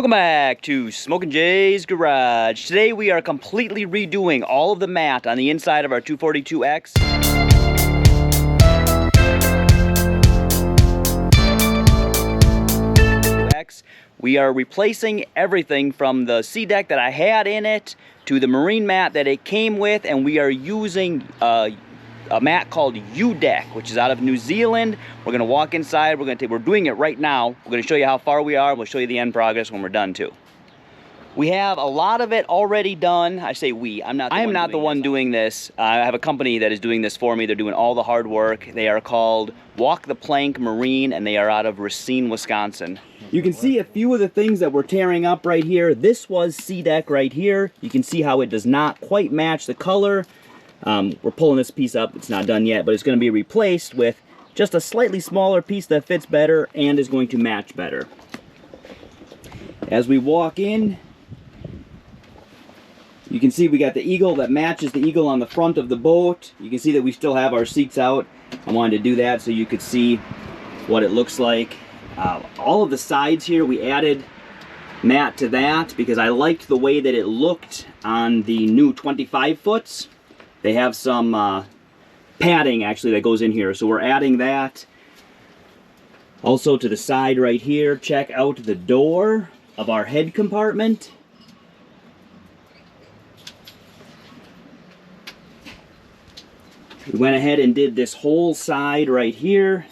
Welcome back to Smok'n Jay's Garage. Today we are completely redoing all of the mat on the inside of our 242X. We are replacing everything from the UDek that I had in it to the marine mat that it came with, and we are using a mat called UDek, which is out of New Zealand. We're gonna walk inside. We're doing it right now. We're gonna show you how far we are, and we'll show you the end progress when we're done too. We have a lot of it already done. I say we. I am not the one doing this. I have a company that is doing this for me. They're doing all the hard work. They are called Walk the Plank Marine, and they are out of Racine, Wisconsin. You can see a few of the things that we're tearing up right here. This was UDek right here. You can see how it does not quite match the color. We're pulling this piece up. It's not done yet, but it's going to be replaced with just a slightly smaller piece that fits better and is going to match better. As we walk in, you can see we got the eagle that matches the eagle on the front of the boat. You can see that we still have our seats out. I wanted to do that so you could see what it looks like. All of the sides here, we added mat to that because I liked the way that it looked on the new 25 foots. They have some padding actually that goes in here, so we're adding that. Also to the side right here, check out the door of our head compartment. We went ahead and did this whole side right here.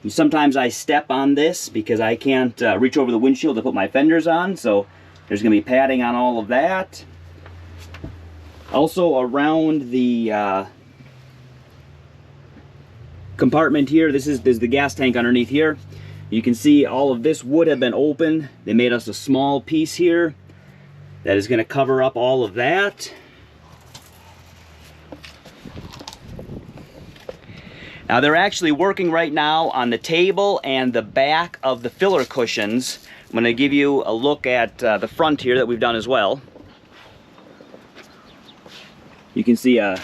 Sometimes I step on this because I can't reach over the windshield to put my fenders on, so there's going to be padding on all of that. Also around the compartment here, this is the gas tank underneath here. You can see all of this would have been open. They made us a small piece here that is going to cover up all of that. Now they're actually working right now on the table and the back of the filler cushions. I'm going to give you a look at the front here that we've done as well. You can see got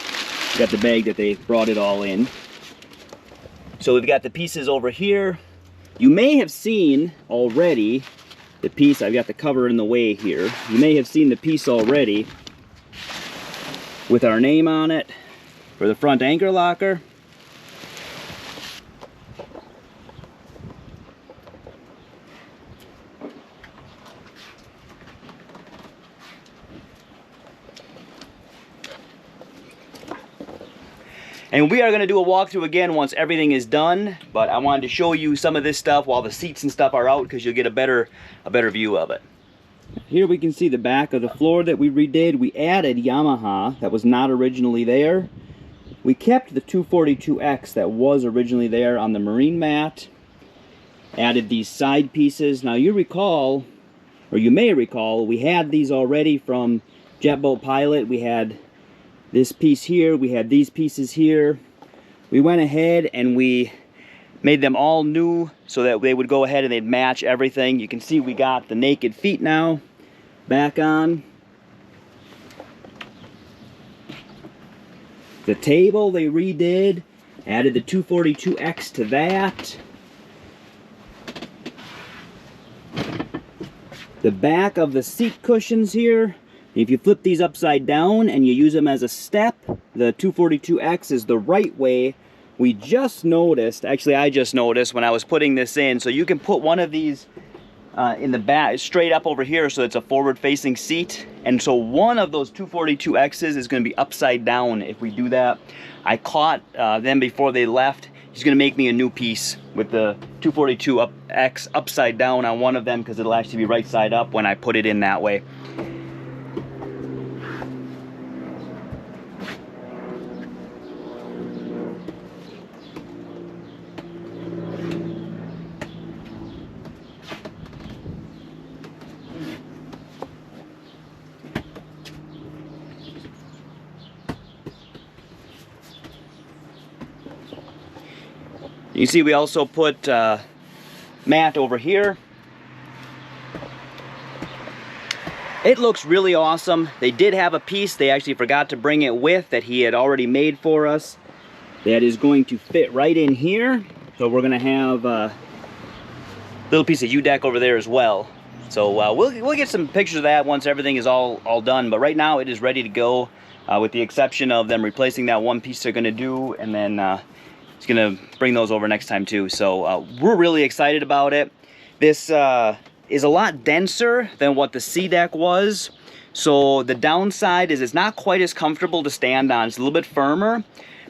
the bag that they brought it all in. So we've got the pieces over here. You may have seen already the piece. I've got the cover in the way here. You may have seen the piece already with our name on it for the front anchor locker. And we are going to do a walkthrough again once everything is done, but I wanted to show you some of this stuff while the seats and stuff are out because you'll get a better view of it. Here we can see the back of the floor that we redid. We added Yamaha that was not originally there. We kept the 242X that was originally there on the marine mat. Added these side pieces. Now you recall, or you may recall, we had these already from Jet Boat Pilot. We had this piece here, we had these pieces here. We went ahead and we made them all new so that they would go ahead and they'd match everything. You can see we got the naked feet now back on. The table they redid, added the 242X to that. The back of the seat cushions here, if you flip these upside down and you use them as a step, the 242X is the right way. We just noticed, actually I just noticed when I was putting this in, so you can put one of these in the back, straight up over here, so it's a forward-facing seat. And so one of those 242Xs is going to be upside down if we do that. I caught them before they left. He's going to make me a new piece with the 242X upside down on one of them because it'll actually be right side up when I put it in that way. You see we also put mat over here. It looks really awesome. They did have a piece they actually forgot to bring it with that he had already made for us. That is going to fit right in here. So we're going to have a little piece of UDek over there as well. So we'll get some pictures of that once everything is all done. But right now it is ready to go, with the exception of them replacing that one piece they're gonna do, and then it's gonna bring those over next time too. So we're really excited about it. This is a lot denser than what the UDek was. So the downside is it's not quite as comfortable to stand on. It's a little bit firmer.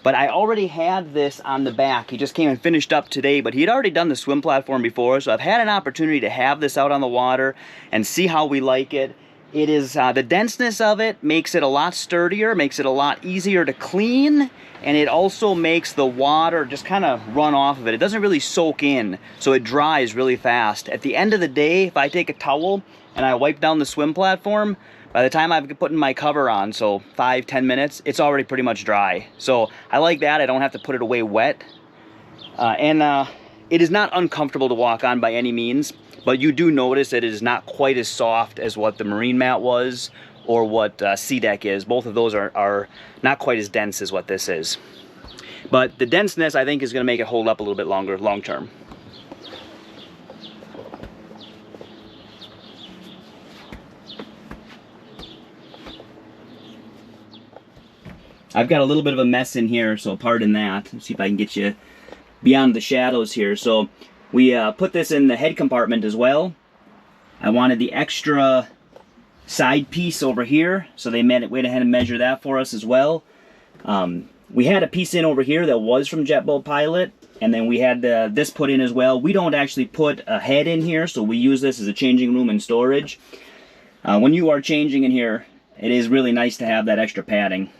But I already had this on the back. He just came and finished up today, but he had already done the swim platform before, so I've had an opportunity to have this out on the water and see how we like it. It is, the denseness of it makes it a lot sturdier, makes it a lot easier to clean, and it also makes the water just kind of run off of it. It doesn't really soak in, so it dries really fast. At the end of the day, if I take a towel and I wipe down the swim platform, by the time I've put my cover on, so 5-10 minutes, it's already pretty much dry. So I like that. I don't have to put it away wet. It is not uncomfortable to walk on by any means, but you do notice that it is not quite as soft as what the marine mat was or what UDek is. Both of those are not quite as dense as what this is. But the denseness, I think, is going to make it hold up a little bit longer, long term. I've got a little bit of a mess in here, so pardon that. Let's see if I can get you beyond the shadows here. So we put this in the head compartment as well. I wanted the extra side piece over here, so they went ahead and measured that for us as well. We had a piece in over here that was from JetBoat Pilot, and then we had this put in as well. We don't actually put a head in here, so we use this as a changing room and storage. When you are changing in here, it is really nice to have that extra padding.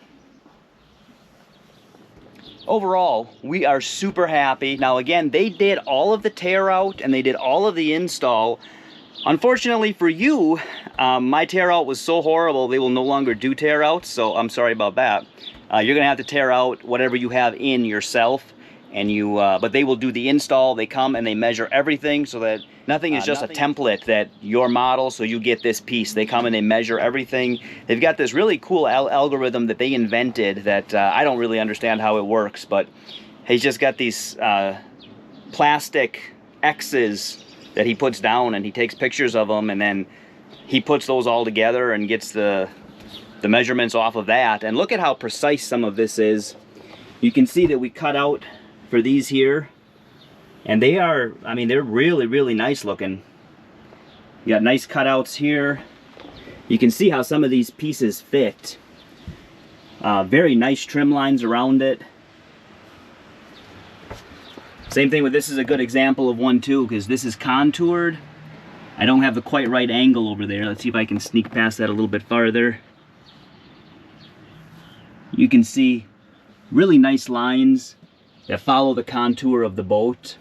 Overall, we are super happy. Now again, they did all of the tear out and they did all of the install. Unfortunately for you, my tear out was so horrible they will no longer do tear outs, so I'm sorry about that. You're gonna have to tear out whatever you have in yourself, and but they will do the install. They come and they measure everything so that nothing is just a template that your model, so you get this piece. They come and they measure everything. They've got this really cool algorithm that they invented that I don't really understand how it works, but he's just got these plastic X's that he puts down, and he takes pictures of them, and then he puts those all together and gets the measurements off of that. And look at how precise some of this is. You can see that we cut out for these here, and they are, I mean, they're really, really nice looking. You got nice cutouts here. You can see how some of these pieces fit. Very nice trim lines around it. Same thing with this is a good example of one too, because this is contoured. I don't have the quite right angle over there. Let's see if I can sneak past that a little bit farther. You can see really nice lines that follow the contour of the boat.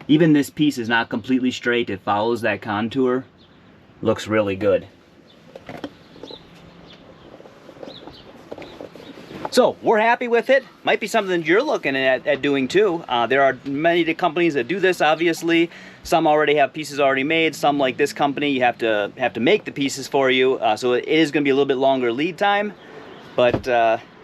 Even this piece is not completely straight. It follows that contour. Looks really good. So we're happy with it. Might be something you're looking at doing too. There are many companies that do this, obviously. Some already have pieces already made. Some, like this company, you have to make the pieces for you. So it is going to be a little bit longer lead time, but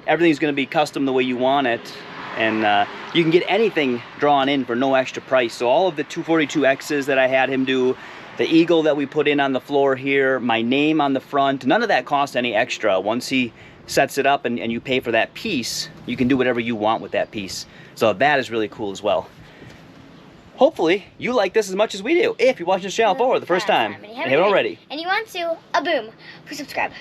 everything's going to be custom the way you want it. And you can get anything drawn in for no extra price. So all of the 242Xs that I had him do, the eagle that we put in on the floor here, my name on the front, none of that costs any extra. Once he sets it up and you pay for that piece, you can do whatever you want with that piece. So that is really cool as well. Hopefully you like this as much as we do. If you're watching this channel for the first time and you haven't already, and you want to, boom, please subscribe.